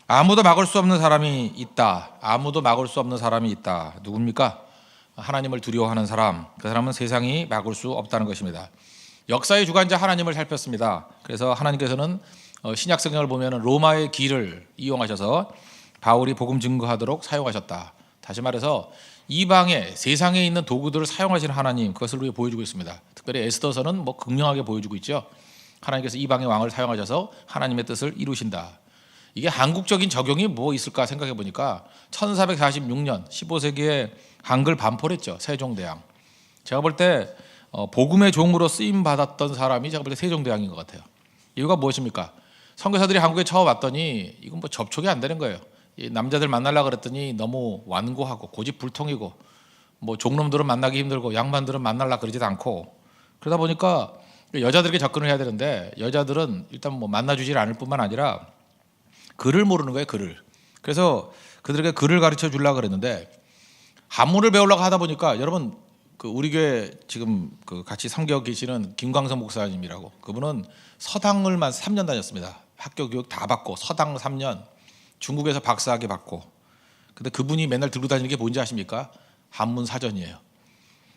아무도 막을 수 없는 사람이 있다. 아무도 막을 수 없는 사람이 있다. 누굽니까? 하나님을 두려워하는 사람. 그 사람은 세상이 막을 수 없다는 것입니다. 역사의 주관자 하나님을 살폈습니다. 그래서 하나님께서는 신약 성경을 보면 로마의 길을 이용하셔서 바울이 복음 증거하도록 사용하셨다. 다시 말해서 이방의 세상에 있는 도구들을 사용하시는 하나님, 그것을 우리가 보여주고 있습니다. 특별히 에스더서는 극명하게 보여주고 있죠. 하나님께서 이방의 왕을 사용하셔서 하나님의 뜻을 이루신다. 이게 한국적인 적용이 뭐 있을까 생각해 보니까 1446년 15세기에 한글 반포를 했죠. 세종대왕. 제가 볼 때 복음의 종으로 쓰임 받았던 사람이 제가 볼 때 세종대왕인 것 같아요. 이유가 무엇입니까? 선교사들이 한국에 처음 왔더니 이건 뭐 접촉이 안 되는 거예요. 이 남자들 만나려고 그랬더니 너무 완고하고 고집불통이고 뭐 종놈들은 만나기 힘들고 양반들은 만나려고 그러지도 않고, 그러다 보니까 여자들에게 접근을 해야 되는데 여자들은 일단 뭐 만나주질 않을 뿐만 아니라 글을 모르는 거예요, 글을. 그래서 그들에게 글을 가르쳐 주려고 그랬는데 한문을 배우려고 하다 보니까, 여러분 우리 교회 지금 같이 섬겨 계시는 김광석 목사님이라고, 그분은 서당을만 3년 다녔습니다. 학교 교육 다 받고 서당 3년, 중국에서 박사학위 받고. 근데 그분이 맨날 들고 다니는 게 뭔지 아십니까? 한문 사전이에요.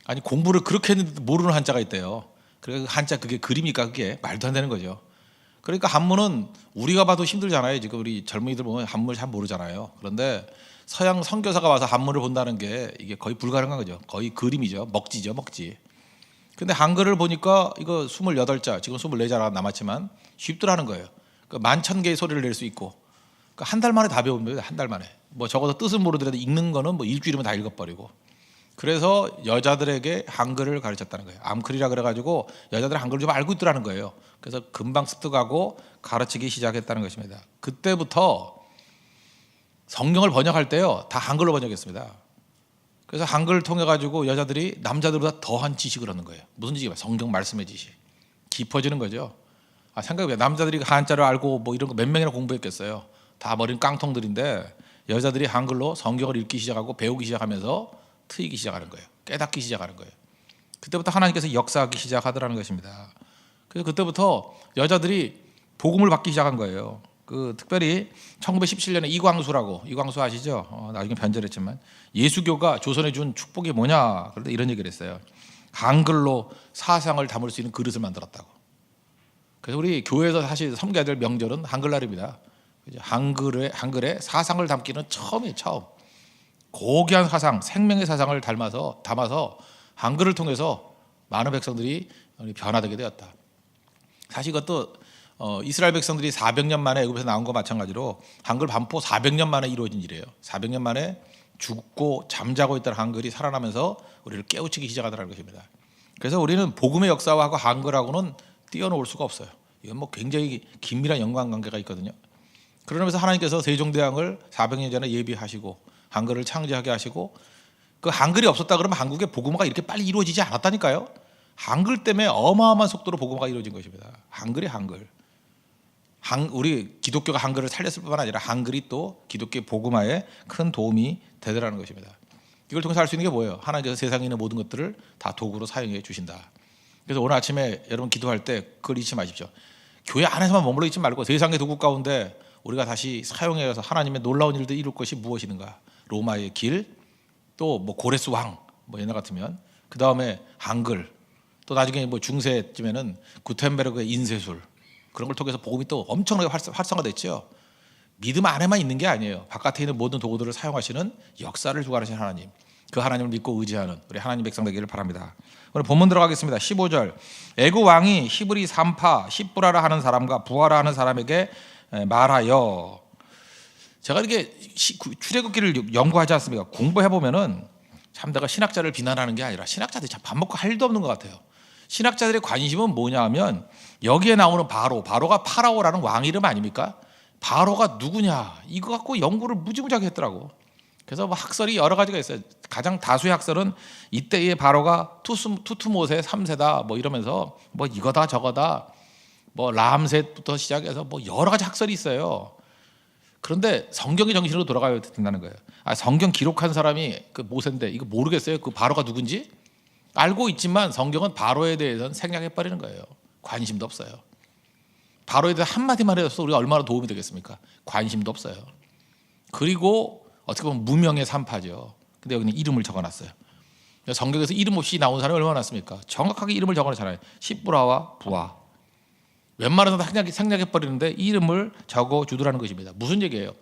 아니 공부를 그렇게 했는데 모르는 한자가 있대요. 그러니까 그 한자 그게 글입니까? 그게 말도 안 되는 거죠. 그러니까 한문은 우리가 봐도 힘들잖아요. 지금 우리 젊은이들 보면 한문을 잘 모르잖아요. 그런데 서양 선교사가 와서 한문을 본다는 게 이게 거의 불가능한 거죠. 거의 그림이죠. 먹지죠, 먹지. 근데 한글을 보니까 이거 28자, 지금 24자가 남았지만 쉽더라는 거예요. 그러니까 11,000개의 소리를 낼 수 있고, 그러니까 한 달 만에 다 배웁니다. 한 달 만에. 뭐 적어도 뜻은 모르더라도 읽는 거는 뭐 일주일이면 다 읽어버리고. 그래서 여자들에게 한글을 가르쳤다는 거예요. 암클이라 그래가지고 여자들 한글을 좀 알고 있더라는 거예요. 그래서 금방 습득하고 가르치기 시작했다는 것입니다. 그때부터 성경을 번역할 때요, 다 한글로 번역했습니다. 그래서 한글을 통해 가지고 여자들이 남자들보다 더한 지식을 얻는 거예요. 무슨 지식이야? 성경 말씀의 지식. 깊어지는 거죠. 생각해보세요. 남자들이 한자를 알고 뭐 이런 거 몇 명이나 공부했겠어요. 다 머리는 깡통들인데 여자들이 한글로 성경을 읽기 시작하고 배우기 시작하면서 트이기 시작하는 거예요. 깨닫기 시작하는 거예요. 그때부터 하나님께서 역사하기 시작하더라는 것입니다. 그래서 그때부터 여자들이 복음을 받기 시작한 거예요. 특별히 1917년에 이광수 아시죠? 나중에 변절했지만 예수교가 조선에 준 축복이 뭐냐? 그런데 이런 얘기를 했어요. 한글로 사상을 담을 수 있는 그릇을 만들었다고. 그래서 우리 교회에서 사실 섬겨야 될 명절은 한글날입니다. 한글에 사상을 담기는 처음이에요, 처음. 고귀한 사상, 생명의 사상을 담아서 한글을 통해서 많은 백성들이 변화되게 되었다. 사실 이것도 이스라엘 백성들이 400년 만에 애굽에서 나온 거 마찬가지로 한글 반포 400년 만에 이루어진 일이에요. 400년 만에 죽고 잠자고 있던 한글이 살아나면서 우리를 깨우치기 시작하더라는 것입니다. 그래서 우리는 복음의 역사와 한글하고는 뛰어놀 수가 없어요. 이건 뭐 굉장히 긴밀한 연관관계가 있거든요. 그러면서 하나님께서 세종대왕을 400년 전에 예비하시고 한글을 창제하게 하시고, 그 한글이 없었다 그러면 한국의 복음화가 이렇게 빨리 이루어지지 않았다니까요. 한글 때문에 어마어마한 속도로 복음화가 이루어진 것입니다. 한글이 한글. 우리 기독교가 한글을 살렸을 뿐만 아니라 한글이 또 기독교의 복음화에 큰 도움이 되더라는 것입니다. 이걸 통해서 할 수 있는 게 뭐예요? 하나님께서 세상에 있는 모든 것들을 다 도구로 사용해 주신다. 그래서 오늘 아침에 여러분 기도할 때 그걸 잊지 마십시오. 교회 안에서만 머물러 있지 말고 세상의 도구 가운데 우리가 다시 사용해서 하나님의 놀라운 일들 이룰 것이 무엇인가? 로마의 길, 또 뭐 고레스 왕, 뭐 옛날 같으면 그 다음에 한글, 또 나중에 뭐 중세쯤에는 구텐베르그의 인쇄술, 그런 걸 통해서 복음이 또 엄청나게 활성화됐죠. 믿음 안에만 있는 게 아니에요. 바깥에 있는 모든 도구들을 사용하시는 역사를 주관하시는 하나님, 그 하나님을 믿고 의지하는 우리 하나님 백성 되기를 바랍니다. 오늘 본문 들어가겠습니다. 15절. 애굽 왕이 히브리 산파 십부라라 하는 사람과 부하라 하는 사람에게 말하여. 제가 이렇게 출애굽기를 연구하지 않습니까? 공부해 보면은 참 내가 신학자를 비난하는 게 아니라 신학자들이 참 밥 먹고 할 일도 없는 것 같아요. 신학자들의 관심은 뭐냐 하면 여기에 나오는 바로가 파라오라는 왕 이름 아닙니까? 바로가 누구냐 이거 갖고 연구를 무지무지하게 했더라고. 그래서 뭐 학설이 여러 가지가 있어요. 가장 다수의 학설은 이때의 바로가 투투모세 3세다 뭐 이러면서 뭐 이거다 저거다 뭐 람셋부터 시작해서 뭐 여러 가지 학설이 있어요. 그런데 성경의 정신으로 돌아가야 된다는 거예요. 성경 기록한 사람이 그 모세인데 이거 모르겠어요? 그 바로가 누군지? 알고 있지만 성경은 바로에 대해서는 생략해 버리는 거예요. 관심도 없어요. 바로에 대해 한마디만 해서 우리가 얼마나 도움이 되겠습니까? 관심도 없어요. 그리고 어떻게 보면 무명의 산파죠. 근데 여기는 이름을 적어놨어요. 성경에서 이름 없이 나온 사람이 얼마나 많습니까? 정확하게 이름을 적어놓잖아요. 십부라와 부하. 웬만해서 생략해버리는데 이름을 적어주더라는 것입니다. 무슨 얘기예요?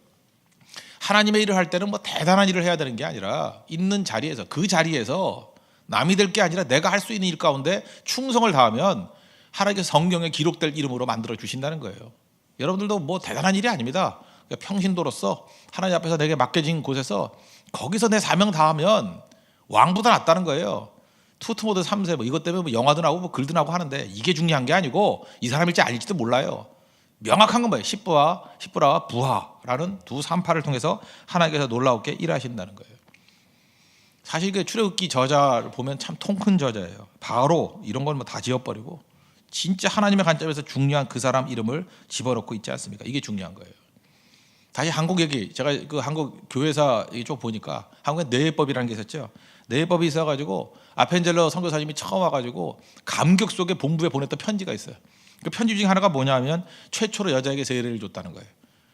하나님의 일을 할 때는 뭐 대단한 일을 해야 되는 게 아니라 있는 자리에서, 그 자리에서 남이 될 게 아니라 내가 할 수 있는 일 가운데 충성을 다하면 하나님께서 성경에 기록될 이름으로 만들어 주신다는 거예요. 여러분들도 뭐 대단한 일이 아닙니다. 평신도로서 하나님 앞에서 내게 맡겨진 곳에서 거기서 내 사명 다하면 왕보다 낫다는 거예요. 투트모드 3세 뭐 이것 때문에 뭐 영화도 나오고 뭐 글도 나오고 하는데 이게 중요한 게 아니고 이 사람일지 아닐지도 몰라요. 명확한 건 뭐예요? 십부라와 부하라는 두 산파를 통해서 하나님께서 놀라웠게 일하신다는 거예요. 사실 그 출애굽기 저자를 보면 참 통 큰 저자예요. 바로 이런 걸 뭐 다 지워버리고 진짜 하나님의 관점에서 중요한 그 사람 이름을 집어넣고 있지 않습니까? 이게 중요한 거예요. 다시 한국 얘기, 제가 그 한국 교회사 쪽 보니까 한국에 내회법이라는 게 있었죠. 내회법이 있어가지고 아펜젤러 선교사님이 처음 와가지고 감격 속에 본부에 보냈던 편지가 있어요. 그 편지 중에 하나가 뭐냐면 최초로 여자에게 세례를 줬다는 거예요.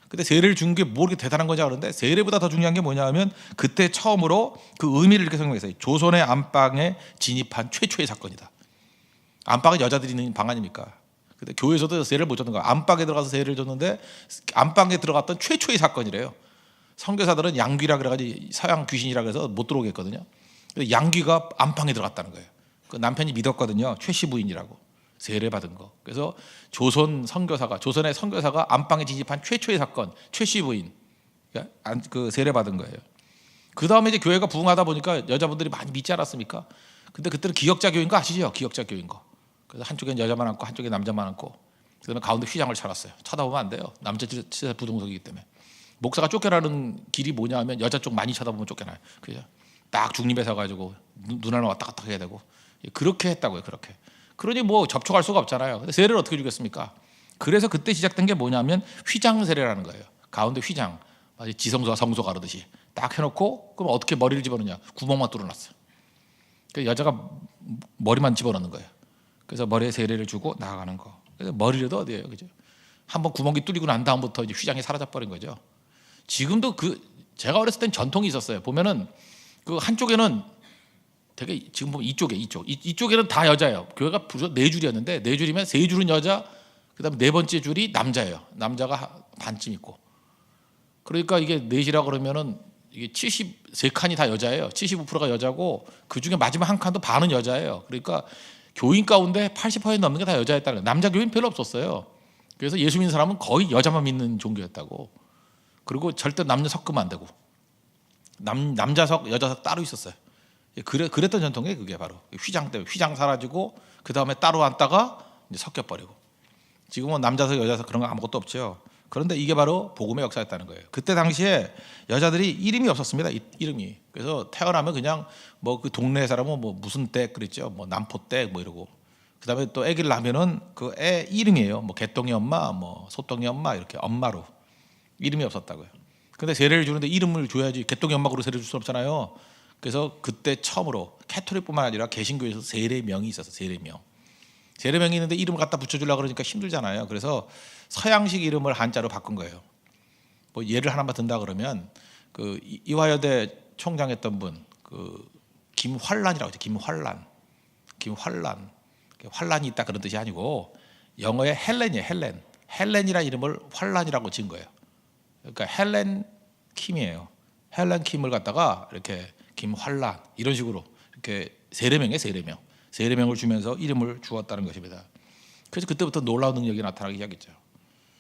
근데 세례를 준 게 뭐 이렇게 대단한 건지 아는데 세례보다 더 중요한 게 뭐냐면 그때 처음으로 그 의미를 이렇게 설명했어요. 조선의 안방에 진입한 최초의 사건이다. 안방은 여자들이 있는 방 아닙니까? 근데 교회에서도 세례를 못 줬는 거야. 안방에 들어가서 세례를 줬는데 안방에 들어갔던 최초의 사건이래요. 선교사들은 양귀라 그래가지고 서양 귀신이라 그래서 못 들어오게 했거든요. 양귀가 안방에 들어갔다는 거예요. 그 남편이 믿었거든요. 최씨 부인이라고 세례 받은 거. 그래서 조선의 선교사가 안방에 진입한 최초의 사건, 최씨 부인 그 세례 받은 거예요. 그 다음에 이제 교회가 부흥하다 보니까 여자분들이 많이 믿지 않았습니까? 근데 그때는 기역자 교인 거 아시죠? 기역자 교인 거. 그래서 한쪽엔 여자만 앉고 한쪽에 남자만 앉고 그다음에 가운데 휘장을 차렸어요. 쳐다보면 안 돼요. 남자 진짜 부동석이기 때문에. 목사가 쫓겨나는 길이 뭐냐면 여자 쪽 많이 쳐다보면 쫓겨나요. 그죠? 딱 중립에 서가지고 눈알만 왔다 갔다 해야 되고 그렇게 했다고요. 그렇게. 그러니 뭐 접촉할 수가 없잖아요. 근데 세례를 어떻게 주겠습니까? 그래서 그때 시작된 게 뭐냐면 휘장 세례라는 거예요. 가운데 휘장, 마치 지성소와 성소 가르듯이 딱 해놓고 그럼 어떻게 머리를 집어넣냐? 구멍만 뚫어놨어요. 그 여자가 머리만 집어넣는 거예요. 그래서 머리에 세례를 주고 나아가는 거. 그래서 머리라도 어디예요, 그죠? 한번 구멍이 뚫리고 난 다음부터 이제 휘장이 사라져 버린 거죠. 지금도 제가 어렸을 땐 전통이 있었어요. 보면은 그 한쪽에는 되게 지금 보면 이쪽에는 다 여자예요. 교회가 네 줄이었는데 네 줄이면 세 줄은 여자, 그다음에 네 번째 줄이 남자예요. 남자가 반쯤 있고. 그러니까 이게 넷이라 그러면은 이게 73칸이 다 여자예요. 75%가 여자고 그 중에 마지막 한 칸도 반은 여자예요. 그러니까 교인 가운데 80% 넘는 게 다 여자였다는 거예요. 남자 교인 별로 없었어요. 그래서 예수 믿는 사람은 거의 여자만 믿는 종교였다고. 그리고 절대 남녀 섞으면 안 되고 남자석 여자석 따로 있었어요. 그랬던 전통이 그게 바로 휘장 때문에 휘장 사라지고 그 다음에 따로 앉다가 이제 섞여버리고 지금은 남자석 여자석 그런 거 아무것도 없죠. 그런데 이게 바로 복음의 역사였다는 거예요. 그때 당시에 여자들이 이름이 없었습니다. 이름이. 그래서 태어나면 그냥 뭐 그 동네 사람은 뭐 무슨 댁 그랬죠. 뭐 남포댁 뭐 이러고. 그다음에 또 아기를 낳으면은 그 애 이름이에요. 뭐 개똥이 엄마, 뭐 소똥이 엄마 이렇게 엄마로 이름이 없었다고요. 근데 세례를 주는데 이름을 줘야지 개똥이 엄마로 세례 줄 수 없잖아요. 그래서 그때 처음으로 캐토릭뿐만 아니라 개신교에서 세례명이 있었어. 세례명이 있는데 이름을 갖다 붙여주려고 그러니까 힘들잖아요. 그래서 서양식 이름을 한자로 바꾼 거예요. 뭐 예를 하나만 든다 그러면 그 이화여대 총장했던 분, 그 김환란이라고 하죠. 김환란. 환란이 있다 그런 뜻이 아니고 영어의 헬렌이에요. 헬렌이라는 이름을 환란이라고 지은 거예요. 그러니까 헬렌 킴이에요. 헬렌 킴을 갖다가 이렇게 김환란 이런 식으로 이렇게 세례명을 주면서 이름을 주었다는 것입니다. 그래서 그때부터 놀라운 능력이 나타나기 시작했죠.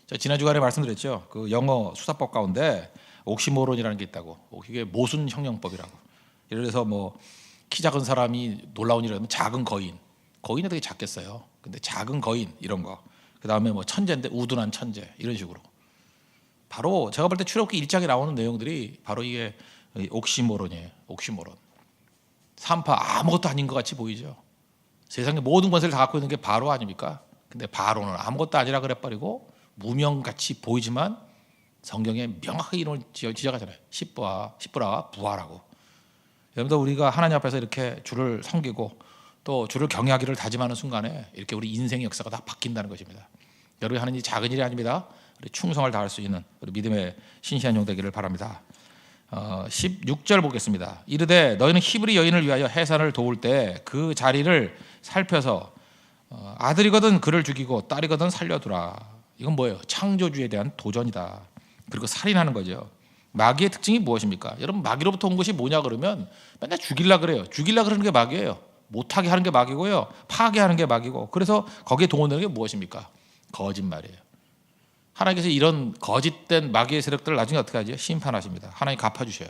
자, 지난 주간에 말씀드렸죠. 그 영어 수사법 가운데 옥시모론이라는 게 있다고. 이게 모순 형용법이라고. 예를 들어서 뭐 키 작은 사람이 놀라운 일을 하면 작은 거인은 되게 작겠어요. 근데 작은 거인 이런 거. 그다음에 뭐 천재인데 우둔한 천재 이런 식으로. 바로 제가 볼 때 출애굽기 1장에 나오는 내용들이 바로 이게 옥시모론이에요. 옥시모론. 산파 아무것도 아닌 것 같이 보이죠. 세상의 모든 권세를 다 갖고 있는 게 바로 아닙니까? 근데 바로는 아무것도 아니라 그래버리고 무명같이 보이지만 성경에 명확하게 이름을 지적하잖아요. 십부라와 부하라고. 여러분들 우리가 하나님 앞에서 이렇게 주를 섬기고 또 주를 경외하기를 다짐하는 순간에 이렇게 우리 인생의 역사가 다 바뀐다는 것입니다. 여러분이 하는 일이 작은 일이 아닙니다. 우리 충성을 다할 수 있는 우리 믿음의 신실한 종 되기를 바랍니다. 16절 보겠습니다. 이르되 너희는 히브리 여인을 위하여 해산을 도울 때 그 자리를 살펴서 아들이거든 그를 죽이고 딸이거든 살려두라. 이건 뭐예요? 창조주에 대한 도전이다. 그리고 살인하는 거죠. 마귀의 특징이 무엇입니까? 여러분, 마귀로부터 온 것이 뭐냐 그러면 맨날 죽이려 그래요. 죽이려 그러는 게 마귀예요. 못하게 하는 게 마귀고요, 파괴하는 게 마귀고, 그래서 거기에 동원되는 게 무엇입니까? 거짓말이에요. 하나님께서 이런 거짓된 마귀의 세력들을 나중에 어떻게 하죠? 심판하십니다. 하나님 갚아주셔요.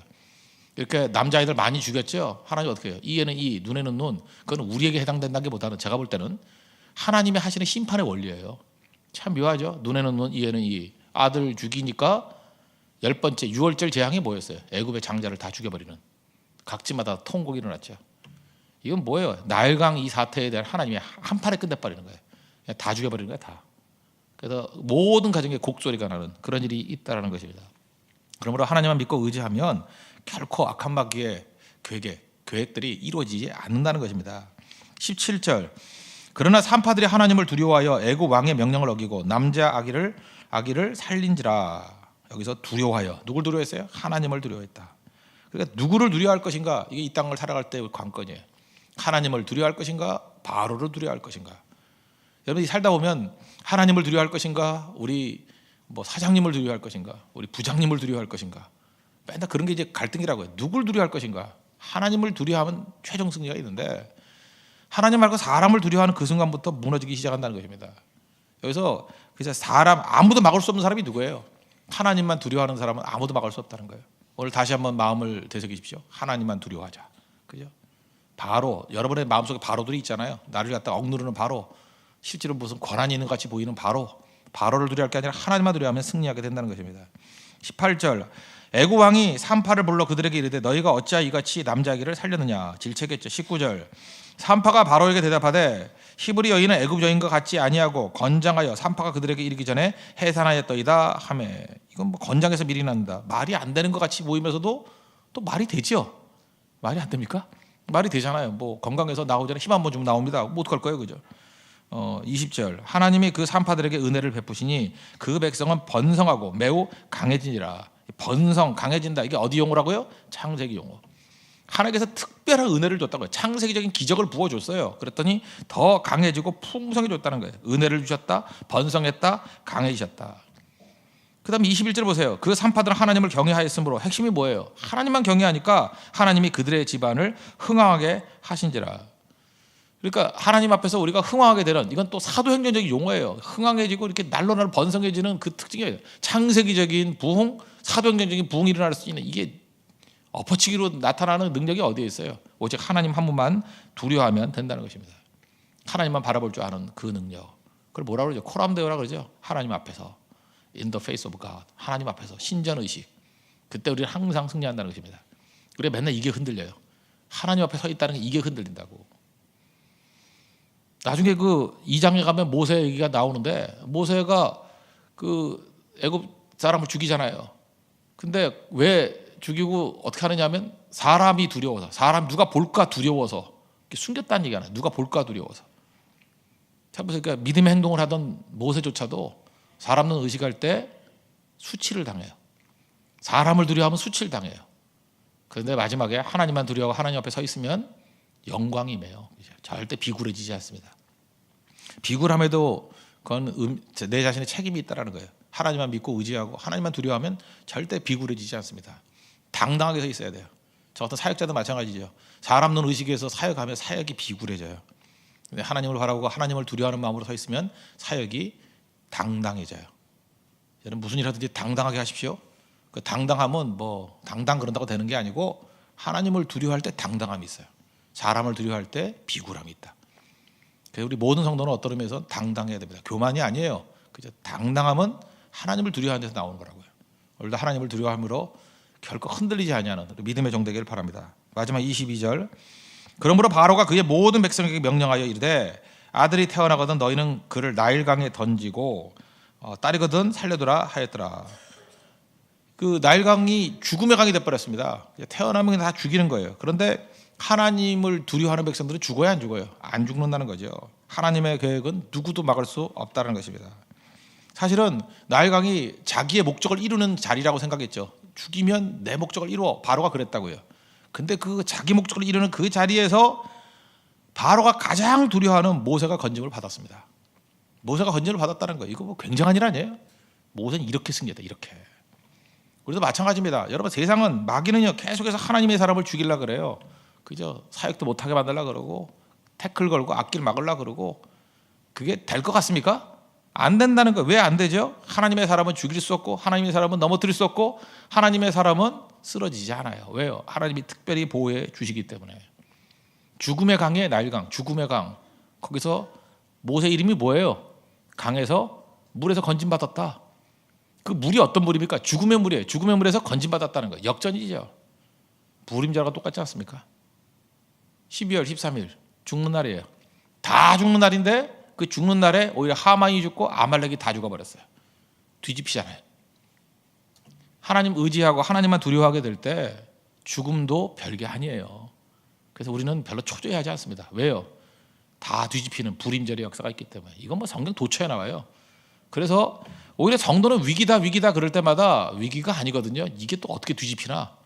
이렇게 남자아이들 많이 죽였죠. 하나님 어떻게 해요? 이에는 이, 눈에는 눈. 그건 우리에게 해당된다기보다는 제가 볼 때는 하나님이 하시는 심판의 원리예요. 참 묘하죠. 눈에는 눈, 이에는 이. 아들 죽이니까 10번째 유월절 재앙이 뭐였어요? 애굽의 장자를 다 죽여버리는, 각지마다 통곡이 일어났죠. 이건 뭐예요? 나일강 이 사태에 대한 하나님이 한판에 끝내버리는 거예요. 그냥 다 죽여버리는 거예요, 다. 그래서 모든 가정에 곡소리가 나는 그런 일이 있다는 것입니다. 그러므로 하나님만 믿고 의지하면 결코 악한 마귀의 계획들이 이루어지지 않는다는 것입니다. 17절, 그러나 산파들이 하나님을 두려워하여 애굽 왕의 명령을 어기고 남자 아기를 살린지라. 여기서 두려워하여, 누굴 두려워했어요? 하나님을 두려워했다. 그러니까 누구를 두려워할 것인가? 이게 이 땅을 살아갈 때 관건이에요. 하나님을 두려워할 것인가? 바로를 두려워할 것인가? 여러분이 살다 보면 하나님을 두려워할 것인가? 우리 사장님을 두려워할 것인가? 우리 부장님을 두려워할 것인가? 맨날 그런 게 이제 갈등이라고요. 누굴 두려워할 것인가? 하나님을 두려워하면 최종 승리가 있는데, 하나님 말고 사람을 두려워하는 그 순간부터 무너지기 시작한다는 것입니다. 여기서 그래서 아무도 막을 수 없는 사람이 누구예요? 하나님만 두려워하는 사람은 아무도 막을 수 없다는 거예요. 오늘 다시 한번 마음을 되새기십시오. 하나님만 두려워하자. 그죠? 바로, 여러분의 마음속에 바로들이 있잖아요. 나를 갖다 억누르는 바로, 실제로 무슨 권한이 있는 것 같이 보이는 바로를 두려워할 게 아니라 하나님만 두려워하면 승리하게 된다는 것입니다. 18절, 애굽 왕이 산파를 불러 그들에게 이르되 너희가 어찌하여 이같이 남자아기를 살렸느냐 질책했죠. 19절, 산파가 바로에게 대답하되 히브리 여인은 애굽 여인과 같지 아니하고 건장하여 산파가 그들에게 이르기 전에 해산하였더이다 하매. 이건 건장해서 미리 난다. 말이 안 되는 것 같이 보이면서도 또 말이 되죠. 말이 안 됩니까? 말이 되잖아요. 건강해서 나오기 전에 힘 한번 주면 나옵니다. 어떡할 거예요, 그죠? 20절, 하나님이 그 산파들에게 은혜를 베푸시니 그 백성은 번성하고 매우 강해지니라. 번성, 강해진다. 이게 어디 용어라고요? 창세기 용어. 하나님께서 특별한 은혜를 줬다고요. 창세기적인 기적을 부어줬어요. 그랬더니 더 강해지고 풍성해졌다는 거예요. 은혜를 주셨다, 번성했다, 강해지셨다. 그 다음 21절 보세요. 그 산파들은 하나님을 경외하였으므로, 핵심이 뭐예요? 하나님만 경외하니까 하나님이 그들의 집안을 흥왕하게 하신지라. 그러니까 하나님 앞에서 우리가 흥왕하게 되는, 이건 또 사도행전적인 용어예요. 흥왕해지고 이렇게 날로 번성해지는 그 특징이에요. 창세기적인 부흥, 사도행전적인 부흥이 일어날 수 있는, 이게 엎어치기로 나타나는 능력이 어디에 있어요? 오직 하나님 한 분만 두려워하면 된다는 것입니다. 하나님만 바라볼 줄 아는 그 능력. 그걸 뭐라고 그러죠? 코람데오라고 그러죠. 하나님 앞에서, in the face of God, 하나님 앞에서 신전의식. 그때 우리는 항상 승리한다는 것입니다. 우리가 맨날 이게 흔들려요. 하나님 앞에 서 있다는 게 이게 흔들린다고. 나중에 그 2장에 가면 모세 얘기가 나오는데, 모세가 그 애굽 사람을 죽이잖아요. 근데 왜 죽이고 어떻게 하느냐면, 사람이 두려워서, 사람 누가 볼까 두려워서 숨겼다는 얘기 하나요. 누가 볼까 두려워서. 참 보세요. 그러니까 믿음의 행동을 하던 모세조차도 사람은 의식할 때 수치를 당해요. 사람을 두려워하면 수치를 당해요. 그런데 마지막에 하나님만 두려워하고 하나님 앞에 서 있으면 영광이 임해요. 절대 비굴해지지 않습니다. 비굴함에도 그건 내 자신의 책임이 있다는 거예요. 하나님만 믿고 의지하고 하나님만 두려워하면 절대 비굴해지지 않습니다. 당당하게 서 있어야 돼요. 저 어떤 사역자도 마찬가지죠. 사람 눈 의식에서 사역하면 사역이 비굴해져요. 근데 하나님을 바라보고 하나님을 두려워하는 마음으로 서 있으면 사역이 당당해져요. 여러분, 무슨 일 하든지 당당하게 하십시오. 그 당당함은 당당 그런다고 되는 게 아니고, 하나님을 두려워할 때 당당함이 있어요. 사람을 두려워할 때 비굴함이 있다. 그래서 우리 모든 성도는 어떤 의미에서 당당해야 됩니다. 교만이 아니에요. 그죠? 당당함은 하나님을 두려워하는 데서 나오는 거라고요. 오늘도 하나님을 두려워함으로 결코 흔들리지 아니하는 믿음의 종 되기를 바랍니다. 마지막 22절, 그러므로 바로가 그의 모든 백성에게 명령하여 이르되 아들이 태어나거든 너희는 그를 나일강에 던지고 딸이거든 살려두라 하였더라. 그 나일강이 죽음의 강이 되어버렸습니다. 태어나면 다 죽이는 거예요. 그런데 하나님을 두려워하는 백성들은 죽어야 안 죽어요? 안 죽는다는 거죠. 하나님의 계획은 누구도 막을 수 없다는 것입니다. 사실은 나일강이 자기의 목적을 이루는 자리라고 생각했죠. 죽이면 내 목적을 이루어. 바로가 그랬다고요. 근데 그 자기 목적을 이루는 그 자리에서 바로가 가장 두려워하는 모세가 건짐을 받았습니다. 모세가 건짐을 받았다는 거예요. 이거 뭐 굉장한 일 아니에요? 모세는 이렇게 승리했다. 이렇게. 우리도 마찬가지입니다. 여러분, 세상은 마귀는요 계속해서 하나님의 사람을 죽이려고 그래요. 그저 사역도 못하게 만들려고 그러고 태클 걸고 앞길 막으려고 그러고. 그게 될 것 같습니까? 안 된다는 거예요. 왜 안 되죠? 하나님의 사람은 죽일 수 없고 하나님의 사람은 넘어뜨릴 수 없고 하나님의 사람은 쓰러지지 않아요. 왜요? 하나님이 특별히 보호해 주시기 때문에. 죽음의 강에 나일강, 죽음의 강. 거기서 모세 이름이 뭐예요? 강에서 물에서 건짐받았다. 그 물이 어떤 물입니까? 죽음의 물이에요. 죽음의 물에서 건짐받았다는 거예요. 역전이죠. 부림절과 똑같지 않습니까? 12월 13일 죽는 날이에요. 다 죽는 날인데 그 죽는 날에 오히려 하만이 죽고 아말렉이 다 죽어버렸어요. 뒤집히잖아요. 하나님 의지하고 하나님만 두려워하게 될 때 죽음도 별게 아니에요. 그래서 우리는 별로 초조해하지 않습니다. 왜요? 다 뒤집히는 불임절의 역사가 있기 때문에. 이건 뭐 성경 도처에 나와요. 그래서 오히려 성도는 위기다 그럴 때마다 위기가 아니거든요. 이게 또 어떻게 뒤집히나?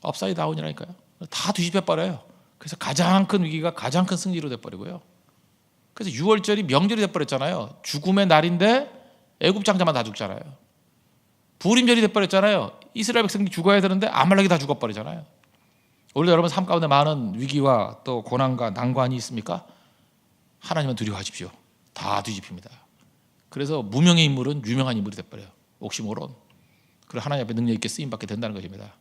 업사이드 다운이라니까요. 다 뒤집혀 버려요. 그래서 가장 큰 위기가 가장 큰 승리로 돼버리고요. 그래서 6월절이 명절이 돼버렸잖아요. 죽음의 날인데 애굽 장자만 다 죽잖아요. 부림절이 돼버렸잖아요. 이스라엘 백성이 죽어야 되는데 아말렉이 다 죽어버리잖아요. 오늘도 여러분 삶 가운데 많은 위기와 또 고난과 난관이 있습니까? 하나님은 두려워하십시오. 다 뒤집힙니다. 그래서 무명의 인물은 유명한 인물이 돼버려요. 옥시모론. 그리고 하나님 앞에 능력 있게 쓰임받게 된다는 것입니다.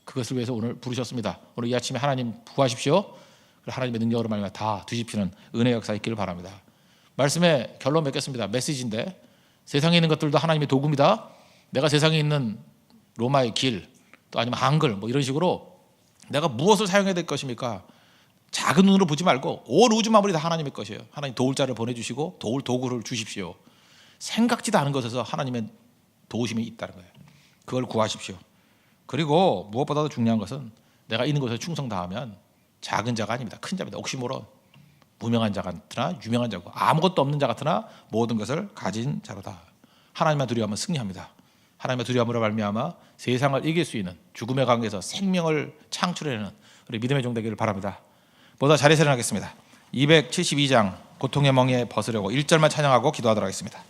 그것을 위해서 오늘 부르셨습니다. 오늘 이 아침에 하나님 부하십시오. 하나님의 능력으로 말미암아 다 뒤집히는 은혜 역사 있기를 바랍니다. 말씀의 결론 맺겠습니다. 메시지인데 세상에 있는 것들도 하나님의 도구입니다. 내가 세상에 있는 로마의 길, 또 아니면 한글 뭐 이런 식으로 내가 무엇을 사용해야 될 것입니까? 작은 눈으로 보지 말고 온 우주 만물이 다 하나님의 것이에요. 하나님 도울 자를 보내주시고 도울 도구를 주십시오. 생각지도 않은 것에서 하나님의 도우심이 있다는 거예요. 그걸 구하십시오. 그리고 무엇보다도 중요한 것은 내가 있는 곳에 충성 다하면 작은 자가 아닙니다. 큰 자입니다. 옥시모론. 무명한 자 같으나 유명한 자고 아무것도 없는 자 같으나 모든 것을 가진 자로다. 하나님만 두려워하면 승리합니다. 하나님의 두려움으로 말미암아 세상을 이길 수 있는 죽음의 강에서 생명을 창출해내는 우리 믿음의 종 되기를 바랍니다. 모두 자리에서 일어나겠습니다. 272장 고통의 멍에 벗으려고 1절만 찬양하고 기도하도록 하겠습니다.